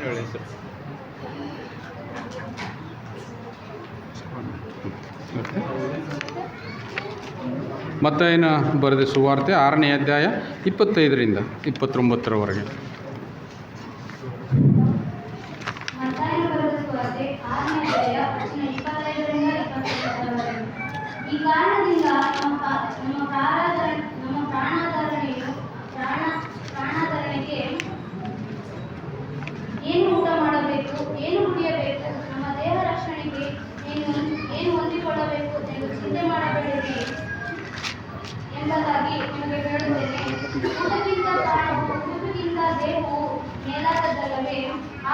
ಹೇಳಿ ಸರ್. ಮತ್ತಾಯನ ಬರೆದ ಸುವಾರ್ತೆ 6ನೇ ಅಧ್ಯಾಯ 25ರಿಂದ 29ರವರೆಗೆ. ಈ ಕಾರಣದಿಂದ ನಮ್ಮ ಪ್ರಾಣಾಧಾರಣೆಗೆ ಏನು ಊಟ ಮಾಡಬೇಕು, ಏನು ಕುಡಿಯಬೇಕು, ನಮ್ಮ ದೇಹ ರಕ್ಷಣೆಗೆ ಏನು ಹೊಂದಿಕೊಳ್ಳಬೇಕು ಎಂದು ಚಿಂತೆ ಮಾಡಬೇಡಿರಿ ಎಂಬುದಾಗಿ ನಿಮಗೆ ಹೇಳುತ್ತೇನೆ. ಊಟಕ್ಕಿಂತ ಪ್ರಾಣವು, ಉಡುಪಿಗಿಂತ ದೇಹವು ಮೇಲಾದದ್ದಲ್ಲವೇ?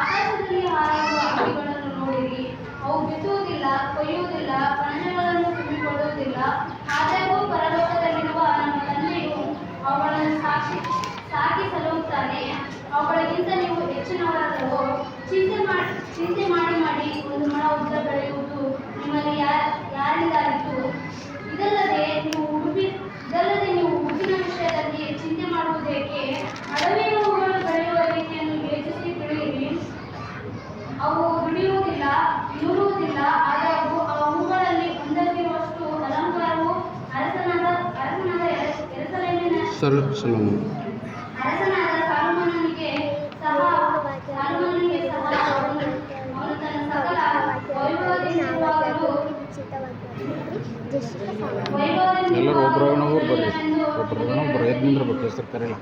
ಆಕಾಶದಲ್ಲಿ ಹಾರಾಡುವ ಹಕ್ಕಿಗಳನ್ನು ನೋಡಿರಿ, ಅವು ಬಿತ್ತುವುದಿಲ್ಲ, ಕೊಯ್ಯುವುದಿಲ್ಲ, ಕಣಜಗಳನ್ನು ತುಂಬಿಕೊಳ್ಳುವುದಿಲ್ಲ, ಆದಾಗ್ಯೂ ಪರಲೋಕದಲ್ಲಿರುವ ನಮ್ಮ ತಂದೆಯು ಅವುಗಳನ್ನು ಸಾಕಿ ಸಲಹುತ್ತಾನೆ. ಅವುಗಳಿಗಿಂತ ನೀವು ಹೆಚ್ಚಿನವರಲ್ಲವೋ? ಚಿಂತೆ ಮಾಡಿ ಒಂದು ಮೊಳ ಉದ್ದ ಬೆಳೆಯುವುದು ನಿಮ್ಮಲ್ಲಿ ಯಾರಿಂದಾಯಿತು? ಇದಲ್ಲದೆ ನೀವು ಉಡುಪಿನ ವಿಷಯದಲ್ಲಿ ಚಿಂತೆ ಮಾಡುವುದೇಕೆ? ಅಡವಿಯ ಹೂಗಳು ಬೆಳೆಯುವ ರೀತಿಯನ್ನು ಯೋಚಿಸಿ ತಿಳಿಯಿರಿ. ಅವು ದುಡಿಯುವುದಿಲ್ಲ, ನೂಲುವುದಿಲ್ಲ, ಆದಾಗ್ಯೂ ಆ ಹೂಗಳಲ್ಲಿ ಒಂದಕ್ಕಿರುವಷ್ಟು ಅಲಂಕಾರವು ಅರಸನಾದ ಸಾಲೊಮೋನನಿಗೆ ಸಹ ಅವನು ತನ್ನ ಸಕಲ ವೈಭವದಿಂದಿರುವಾಗಲೂ ಎಲ್ಲರೂ ಒಬ್ಬರನ್ನ ಬರ್ರಿ, ಒಬ್ಬರು ಎದ್ದು ನಿಂದಿರ್ಬೇಕು, ಹೆಸರು ಕರೆಯಲ್ಲ.